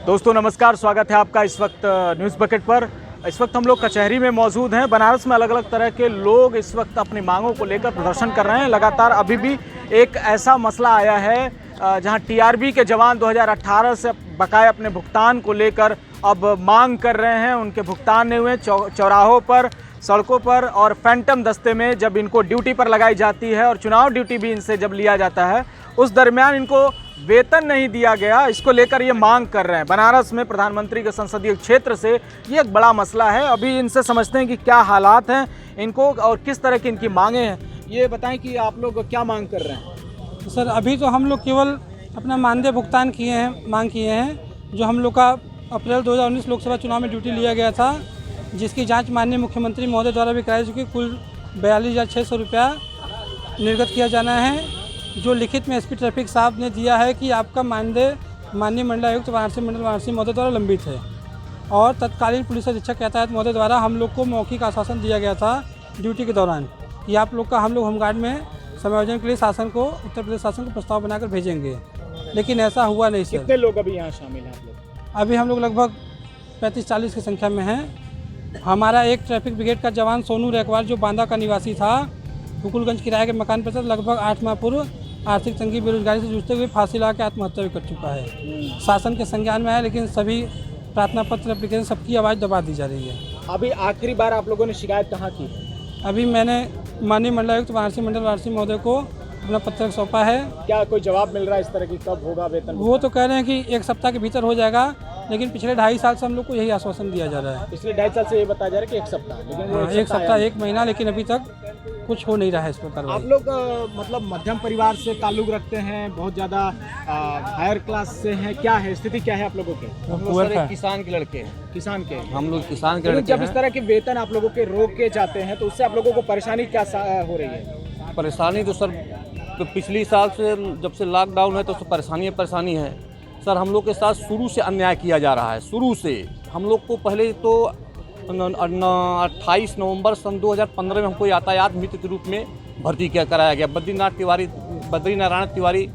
दोस्तों नमस्कार, स्वागत है आपका इस वक्त न्यूज़ बकेट पर। इस वक्त हम लोग कचहरी में मौजूद हैं। बनारस में अलग अलग तरह के लोग इस वक्त अपनी मांगों को लेकर प्रदर्शन कर रहे हैं। लगातार अभी भी एक ऐसा मसला आया है जहां टीआरबी के जवान 2018 से बकाया अपने भुगतान को लेकर अब मांग कर रहे हैं। उनके भुगतान नहीं हुए। चौराहों पर, सड़कों पर और फैंटम दस्ते में जब इनको ड्यूटी पर लगाई जाती है और चुनाव ड्यूटी भी इनसे जब लिया जाता है, उस दरमियान इनको वेतन नहीं दिया गया। इसको लेकर ये मांग कर रहे हैं। बनारस में प्रधानमंत्री के संसदीय क्षेत्र से ये एक बड़ा मसला है। अभी इनसे समझते हैं कि क्या हालात हैं इनको और किस तरह की इनकी मांगे हैं। ये बताएं कि आप लोग क्या मांग कर रहे हैं। सर, अभी तो हम लोग केवल अपना मानदेय भुगतान किए हैं, मांग किए हैं। जो हम लोग का अप्रैल 2019 लोकसभा चुनाव में ड्यूटी लिया गया था, जिसकी जांच माननीय मुख्यमंत्री महोदय द्वारा भी कराई चुकी, कुल 42,600 रुपया निर्गत किया जाना है। जो लिखित में एसपी ट्रैफिक साहब ने दिया है कि आपका मानदेय माननीय मंडलायुक्त वाराणसी मंडल वाराणसी महोदय द्वारा लंबित है। और तत्कालीन पुलिस अधीक्षक यातायात महोदय द्वारा हम लोग को मौखिक आश्वासन दिया गया था ड्यूटी के दौरान कि आप लोग का हम लोग होमगार्ड में समायोजन के लिए शासन को, उत्तर प्रदेश शासन को प्रस्ताव बनाकर भेजेंगे, लेकिन ऐसा हुआ नहीं सर। कितने लोग अभी यहाँ शामिल हैं आप लोग? अभी हम लोग लगभग 35-40 की संख्या में हैं। हमारा एक ट्रैफिक ब्रिगेड का जवान सोनू रेकवार, जो बांदा का निवासी था, हुकुलगंज किराए के मकान पर लगभग 8 माह पूर्व आर्थिक तंगी बेरोजगारी से जूझते हुए फांसी लगा के आत्महत्या भी कर चुका है। शासन के संज्ञान में है, लेकिन सभी प्रार्थना पत्र एप्लीकेशन सबकी आवाज़ दबा दी जा रही है। अभी आखिरी बार आप लोगों ने शिकायत कहाँ की? अभी मैंने माननीय मंडलायुक्त वाराणसी मंडल वाराणसी महोदय को अपना पत्र सौंपा है। क्या कोई जवाब मिल रहा है इस तरह की, कब होगा वेतन? वो तो कह रहे हैं कि 1 सप्ताह के भीतर हो जाएगा, लेकिन पिछले 2.5 साल से हम लोग को यही आश्वासन दिया जा रहा है। पिछले 2.5 साल से ये बताया जा रहा है कि 1 सप्ताह, लेकिन वो 1 सप्ताह 1 महीना, लेकिन अभी तक कुछ हो नहीं रहा है इस पर कार्रवाई। आप लोग मतलब मध्यम परिवार से ताल्लुक रखते हैं, बहुत ज़्यादा हायर क्लास से हैं, क्या है स्थिति, क्या है आप लोगों के? हम लोग सर किसान के लड़के हैं। किसान के हम लोग किसान के लेकिन लड़के जब इस हैं। तरह के वेतन आप लोगों के रोक के जाते हैं तो उससे आप लोगों को परेशानी क्या हो रही है? परेशानी तो सर पिछली साल से, जब से लॉकडाउन है तो परेशानी है सर। हम लोग के साथ शुरू से अन्याय किया जा रहा है। शुरू से हम लोग को पहले तो 28 नवंबर सन 2015 में हमको यातायात मित्र के रूप में भर्ती कराया गया, बद्रीनारायण तिवारी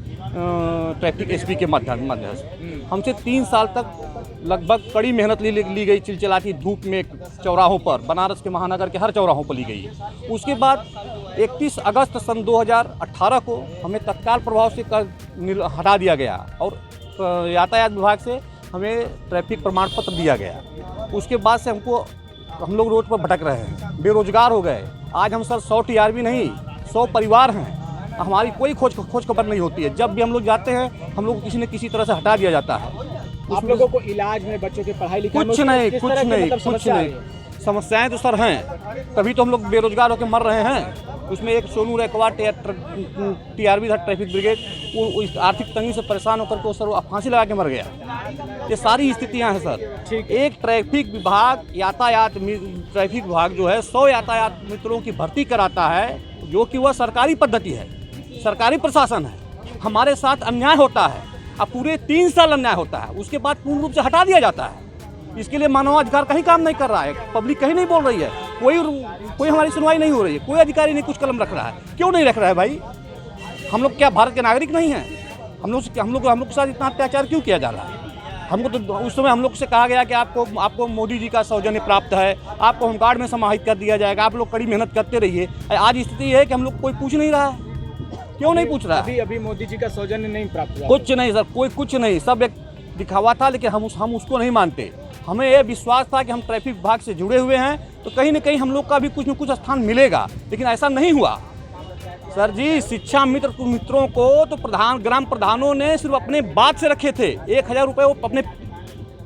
ट्रैफिक एसपी के माध्यम से। हमसे 3 साल तक लगभग कड़ी मेहनत ली गई, चिलचिलाती धूप में चौराहों पर, बनारस के महानगर के हर चौराहों पर ली गई। उसके बाद 31 अगस्त सन 2018 को हमें तत्काल प्रभाव से हटा दिया गया और यातायात विभाग से हमें ट्रैफिक प्रमाण पत्र दिया गया। उसके बाद से हम लोग रोड पर भटक रहे हैं, बेरोजगार हो गए। आज हम सर 100 टीआरबी नहीं, 100 परिवार हैं। हमारी कोई खोज खबर नहीं होती है। जब भी हम लोग जाते हैं, हम लोग को किसी न किसी तरह से हटा दिया जाता है। आप लोगों को इलाज में, बच्चों की पढ़ाई लिखाई में कुछ नहीं। समस्याएं तो सर हैं, तभी तो हम लोग बेरोजगार होकर मर रहे हैं। उसमें एक सोनू रेकवार टीआरबी था, ट्रैफिक ब्रिगेड, वो इस आर्थिक तंगी से परेशान होकर के सर फांसी लगा के मर गया। ये सारी स्थितियां हैं सर। एक ट्रैफिक विभाग, ट्रैफिक विभाग जो है 100 यातायात मित्रों की भर्ती कराता है, जो कि वह सरकारी पद्धति है, सरकारी प्रशासन है। हमारे साथ अन्याय होता है। अब पूरे 3 साल अन्याय होता है, उसके बाद पूर्ण रूप से हटा दिया जाता है। इसके लिए मानवाधिकार कहीं काम नहीं कर रहा है, पब्लिक कहीं नहीं बोल रही है, कोई हमारी सुनवाई नहीं हो रही है, कोई अधिकारी नहीं कुछ कलम रख रहा है। क्यों नहीं रख रहा है भाई? हम लोग क्या भारत के नागरिक नहीं हैं? हम लोग के साथ इतना अत्याचार क्यों किया जा रहा है? हमको तो उस समय हम लोग से कहा गया कि आपको मोदी जी का सौजन्य प्राप्त है, आपको होमगार्ड में समाहित कर दिया जाएगा, आप लोग कड़ी मेहनत करते रहिए। आज स्थिति है कि हम लोग कोई पूछ नहीं रहा है। क्यों नहीं पूछ रहा है? अभी मोदी जी का सौजन्य नहीं प्राप्त हुआ? कुछ नहीं सर, कोई कुछ नहीं, सब एक दिखावा था। लेकिन हम उसको नहीं मानते। हमें यह विश्वास था कि हम ट्रैफिक विभाग से जुड़े हुए हैं तो कहीं न कहीं हम लोग का भी कुछ न कुछ स्थान मिलेगा, लेकिन ऐसा नहीं हुआ सर जी। शिक्षा मित्रों को तो ग्राम प्रधानों ने सिर्फ अपने बात से रखे थे। 1000 रुपये वो अपने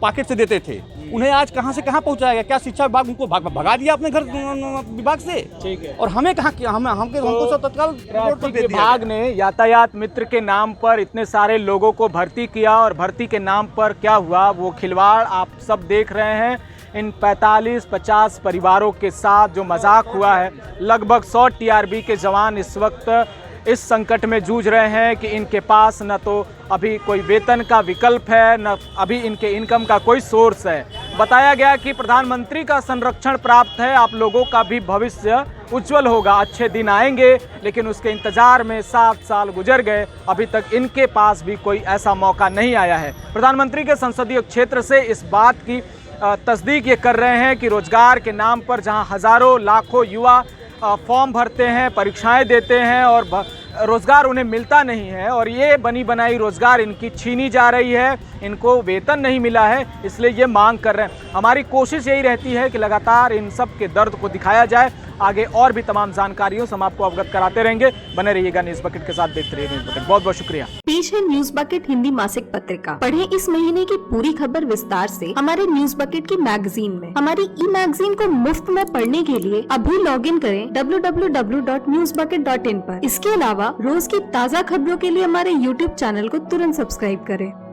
पॉकेट से देते थे। उन्हें आज कहाँ से कहाँ पहुँचाएगा? क्या शिक्षा विभाग उनको भगा दिया अपने घर विभाग से? ठीक है। और हमें कहाँ किया? हमको सब तत्काल रिपोर्ट पर दे दिया। विभाग ने यातायात मित्र के नाम पर इतने सारे लोगों को भर्ती किया और भर्ती के नाम पर क्या हुआ, वो खिलवाड़ आप सब देख रहे हैं। इन 45-50 परिवारों के साथ जो मजाक हुआ है, लगभग 100 टीआरबी के जवान इस वक्त इस संकट में जूझ रहे हैं कि इनके पास न तो अभी कोई वेतन का विकल्प है, न अभी इनके इनकम का कोई सोर्स है। बताया गया कि प्रधानमंत्री का संरक्षण प्राप्त है, आप लोगों का भी भविष्य उज्जवल होगा, अच्छे दिन आएंगे। लेकिन उसके इंतजार में 7 साल गुजर गए, अभी तक इनके पास भी कोई ऐसा मौका नहीं आया है। प्रधानमंत्री के संसदीय क्षेत्र से इस बात की तस्दीक ये कर रहे हैं कि रोजगार के नाम पर जहां हजारों लाखों युवा फॉर्म भरते हैं, परीक्षाएं देते हैं और रोजगार उन्हें मिलता नहीं है, और ये बनी बनाई रोजगार इनकी छीनी जा रही है, इनको वेतन नहीं मिला है, इसलिए ये मांग कर रहे हैं। हमारी कोशिश यही रहती है कि लगातार इन सब के दर्द को दिखाया जाए। आगे और भी तमाम जानकारियों से हम आपको अवगत कराते रहेंगे। बने रहिएगा न्यूज बकेट के साथ, देखते रहिए न्यूज बकेट। बहुत बहुत शुक्रिया। पेश है न्यूज बकेट हिंदी मासिक पत्रिका। पढ़ें इस महीने की पूरी खबर विस्तार से हमारे न्यूज बकेट की मैगजीन में। हमारी ई मैगजीन को मुफ्त में पढ़ने के लिए अभी लॉग इन करें www.newsbucket.in पर। इसके अलावा रोज की ताज़ा खबरों के लिए हमारे YouTube चैनल को तुरंत सब्सक्राइब करें।